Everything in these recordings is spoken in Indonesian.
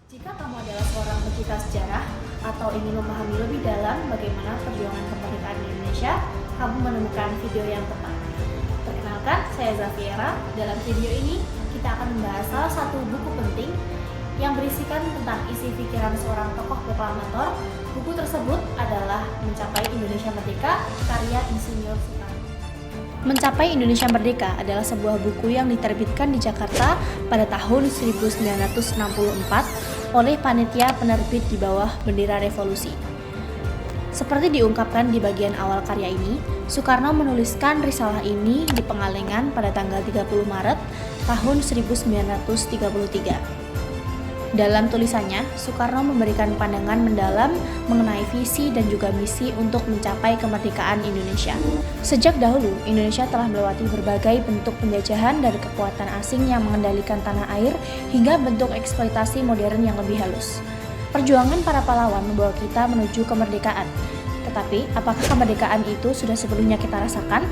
Jika kamu adalah seorang pecinta sejarah atau ingin memahami lebih dalam bagaimana perjuangan kemerdekaan Indonesia, kamu menemukan video yang tepat. Perkenalkan, saya Zafiera. Dalam video ini, kita akan membahas salah satu buku penting yang berisikan tentang isi pikiran seorang tokoh proklamator. Buku tersebut adalah Mencapai Indonesia Merdeka, karya Insinyur Soekarno. Mencapai Indonesia Merdeka adalah sebuah buku yang diterbitkan di Jakarta pada tahun 1964 oleh panitia penerbit di bawah bendera revolusi. Seperti diungkapkan di bagian awal karya ini, Soekarno menuliskan risalah ini di Pengalengan pada tanggal 30 Maret tahun 1933. Dalam tulisannya, Soekarno memberikan pandangan mendalam mengenai visi dan juga misi untuk mencapai kemerdekaan Indonesia. Sejak dahulu, Indonesia telah melewati berbagai bentuk penjajahan dari kekuatan asing yang mengendalikan tanah air hingga bentuk eksploitasi modern yang lebih halus. Perjuangan para pahlawan membawa kita menuju kemerdekaan. Tetapi, apakah kemerdekaan itu sudah sepenuhnya kita rasakan?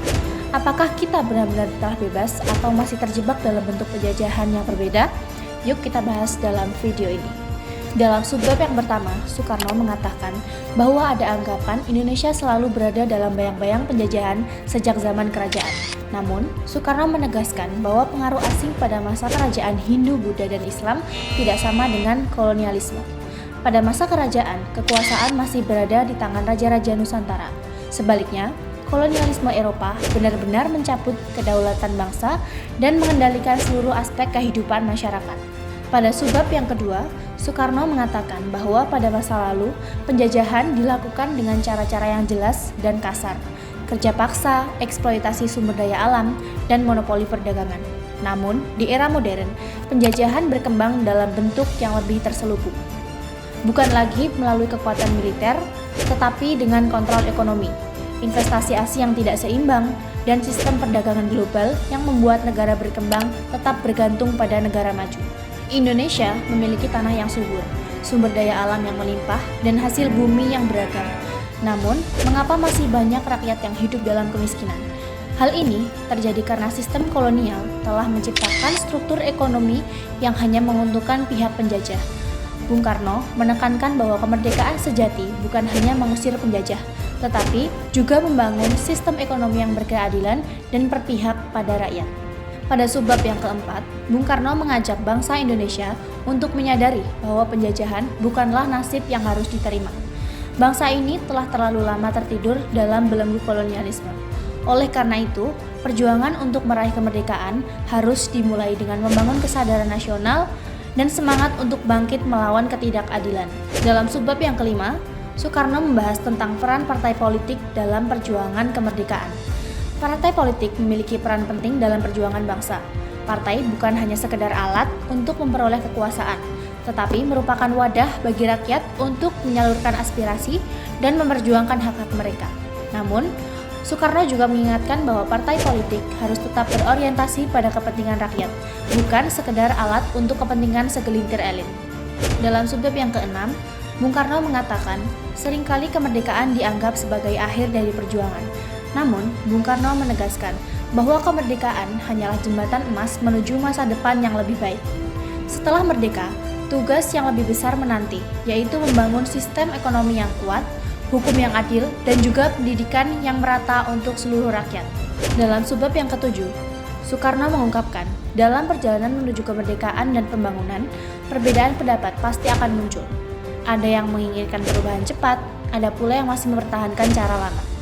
Apakah kita benar-benar telah bebas atau masih terjebak dalam bentuk penjajahan yang berbeda? Yuk kita bahas dalam video ini. Dalam subbab yang pertama, Soekarno mengatakan bahwa ada anggapan Indonesia selalu berada dalam bayang-bayang penjajahan sejak zaman kerajaan. Namun, Soekarno menegaskan bahwa pengaruh asing pada masa kerajaan Hindu, Buddha, dan Islam tidak sama dengan kolonialisme. Pada masa kerajaan, kekuasaan masih berada di tangan raja-raja Nusantara. Sebaliknya, kolonialisme Eropa benar-benar mencabut kedaulatan bangsa dan mengendalikan seluruh aspek kehidupan masyarakat. Pada subbab yang kedua, Soekarno mengatakan bahwa pada masa lalu, penjajahan dilakukan dengan cara-cara yang jelas dan kasar, kerja paksa, eksploitasi sumber daya alam, dan monopoli perdagangan. Namun, di era modern, penjajahan berkembang dalam bentuk yang lebih terselubung. Bukan lagi melalui kekuatan militer, tetapi dengan kontrol ekonomi, investasi asing yang tidak seimbang, dan sistem perdagangan global yang membuat negara berkembang tetap bergantung pada negara maju. Indonesia memiliki tanah yang subur, sumber daya alam yang melimpah, dan hasil bumi yang beragam. Namun, mengapa masih banyak rakyat yang hidup dalam kemiskinan? Hal ini terjadi karena sistem kolonial telah menciptakan struktur ekonomi yang hanya menguntungkan pihak penjajah. Bung Karno menekankan bahwa kemerdekaan sejati bukan hanya mengusir penjajah, tetapi juga membangun sistem ekonomi yang berkeadilan dan berpihak pada rakyat. Pada subbab yang keempat, Bung Karno mengajak bangsa Indonesia untuk menyadari bahwa penjajahan bukanlah nasib yang harus diterima. Bangsa ini telah terlalu lama tertidur dalam belenggu kolonialisme. Oleh karena itu, perjuangan untuk meraih kemerdekaan harus dimulai dengan membangun kesadaran nasional dan semangat untuk bangkit melawan ketidakadilan. Dalam subbab yang kelima, Soekarno membahas tentang peran partai politik dalam perjuangan kemerdekaan. Partai politik memiliki peran penting dalam perjuangan bangsa. Partai bukan hanya sekedar alat untuk memperoleh kekuasaan, tetapi merupakan wadah bagi rakyat untuk menyalurkan aspirasi dan memperjuangkan hak-hak mereka. Namun, Soekarno juga mengingatkan bahwa partai politik harus tetap berorientasi pada kepentingan rakyat, bukan sekedar alat untuk kepentingan segelintir elit. Dalam subbab yang keenam, Bung Karno mengatakan, seringkali kemerdekaan dianggap sebagai akhir dari perjuangan. Namun, Bung Karno menegaskan bahwa kemerdekaan hanyalah jembatan emas menuju masa depan yang lebih baik. Setelah merdeka, tugas yang lebih besar menanti, yaitu membangun sistem ekonomi yang kuat, hukum yang adil, dan juga pendidikan yang merata untuk seluruh rakyat. Dalam subbab yang ketujuh, Soekarno mengungkapkan, dalam perjalanan menuju kemerdekaan dan pembangunan, perbedaan pendapat pasti akan muncul. Ada yang menginginkan perubahan cepat, ada pula yang masih mempertahankan cara lama.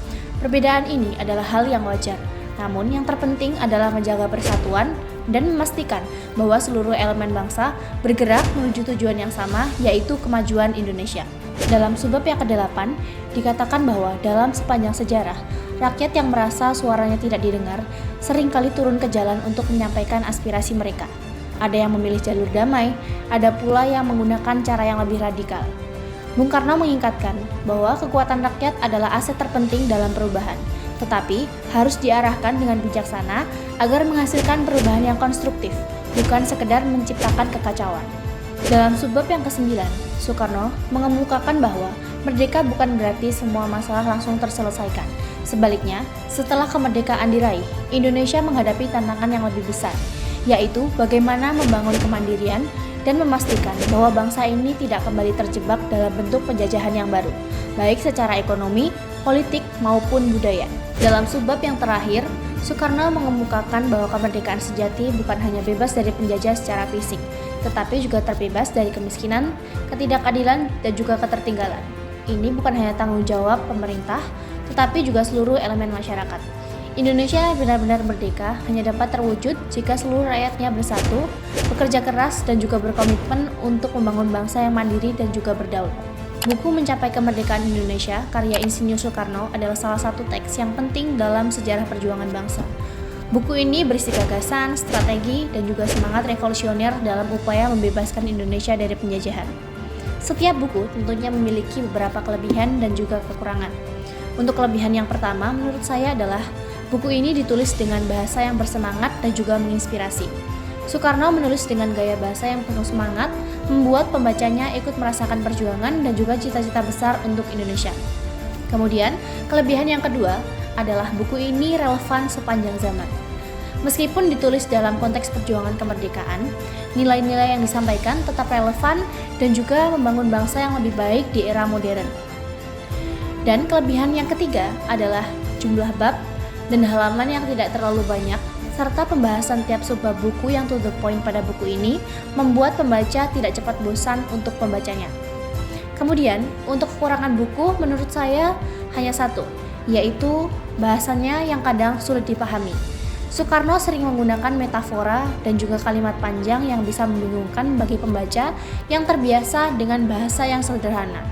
Perbedaan ini adalah hal yang wajar, namun yang terpenting adalah menjaga persatuan dan memastikan bahwa seluruh elemen bangsa bergerak menuju tujuan yang sama, yaitu kemajuan Indonesia. Dalam subbab yang ke-8, dikatakan bahwa dalam sepanjang sejarah, rakyat yang merasa suaranya tidak didengar seringkali turun ke jalan untuk menyampaikan aspirasi mereka. Ada yang memilih jalur damai, ada pula yang menggunakan cara yang lebih radikal. Bung Karno mengingatkan bahwa kekuatan rakyat adalah aset terpenting dalam perubahan, tetapi harus diarahkan dengan bijaksana agar menghasilkan perubahan yang konstruktif, bukan sekedar menciptakan kekacauan. Dalam subbab yang ke-9, Soekarno mengemukakan bahwa merdeka bukan berarti semua masalah langsung terselesaikan. Sebaliknya, setelah kemerdekaan diraih, Indonesia menghadapi tantangan yang lebih besar, yaitu bagaimana membangun kemandirian dan memastikan bahwa bangsa ini tidak kembali terjebak dalam bentuk penjajahan yang baru, baik secara ekonomi, politik, maupun budaya. Dalam subbab yang terakhir, Soekarno mengemukakan bahwa kemerdekaan sejati bukan hanya bebas dari penjajah secara fisik, tetapi juga terbebas dari kemiskinan, ketidakadilan, dan juga ketertinggalan. Ini bukan hanya tanggung jawab pemerintah, tetapi juga seluruh elemen masyarakat. Indonesia benar-benar merdeka hanya dapat terwujud jika seluruh rakyatnya bersatu, bekerja keras, dan juga berkomitmen untuk membangun bangsa yang mandiri dan juga berdaulat. Buku Mencapai Kemerdekaan Indonesia karya Insinyur Soekarno adalah salah satu teks yang penting dalam sejarah perjuangan bangsa. Buku ini berisi gagasan, strategi, dan juga semangat revolusioner dalam upaya membebaskan Indonesia dari penjajahan. Setiap buku tentunya memiliki beberapa kelebihan dan juga kekurangan. Untuk kelebihan yang pertama menurut saya adalah buku ini ditulis dengan bahasa yang bersemangat dan juga menginspirasi. Soekarno menulis dengan gaya bahasa yang penuh semangat, membuat pembacanya ikut merasakan perjuangan dan juga cita-cita besar untuk Indonesia. Kemudian, kelebihan yang kedua adalah buku ini relevan sepanjang zaman. Meskipun ditulis dalam konteks perjuangan kemerdekaan, nilai-nilai yang disampaikan tetap relevan dan juga membangun bangsa yang lebih baik di era modern. Dan kelebihan yang ketiga adalah jumlah bab dan halaman yang tidak terlalu banyak, serta pembahasan tiap subbab buku yang to the point pada buku ini membuat pembaca tidak cepat bosan untuk membacanya. Kemudian, untuk kekurangan buku menurut saya hanya satu, yaitu bahasanya yang kadang sulit dipahami. Soekarno sering menggunakan metafora dan juga kalimat panjang yang bisa membingungkan bagi pembaca yang terbiasa dengan bahasa yang sederhana.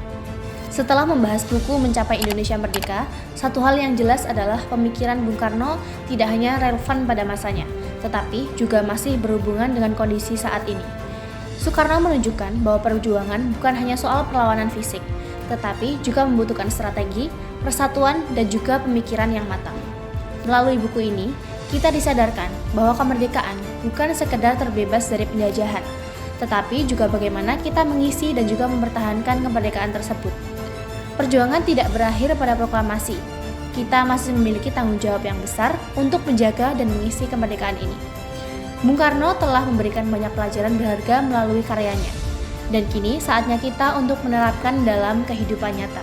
Setelah membahas buku Mencapai Indonesia Merdeka, satu hal yang jelas adalah pemikiran Bung Karno tidak hanya relevan pada masanya, tetapi juga masih berhubungan dengan kondisi saat ini. Soekarno menunjukkan bahwa perjuangan bukan hanya soal perlawanan fisik, tetapi juga membutuhkan strategi, persatuan, dan juga pemikiran yang matang. Melalui buku ini, kita disadarkan bahwa kemerdekaan bukan sekedar terbebas dari penjajahan, tetapi juga bagaimana kita mengisi dan juga mempertahankan kemerdekaan tersebut. Perjuangan tidak berakhir pada proklamasi. Kita masih memiliki tanggung jawab yang besar untuk menjaga dan mengisi kemerdekaan ini. Bung Karno telah memberikan banyak pelajaran berharga melalui karyanya, dan kini saatnya kita untuk menerapkan dalam kehidupan nyata.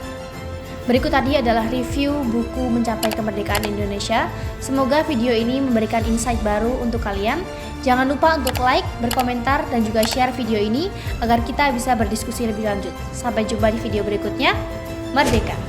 Berikut tadi adalah review buku Mencapai Kemerdekaan Indonesia. Semoga video ini memberikan insight baru untuk kalian. Jangan lupa untuk like, berkomentar, dan juga share video ini agar kita bisa berdiskusi lebih lanjut. Sampai jumpa di video berikutnya. Merdeka!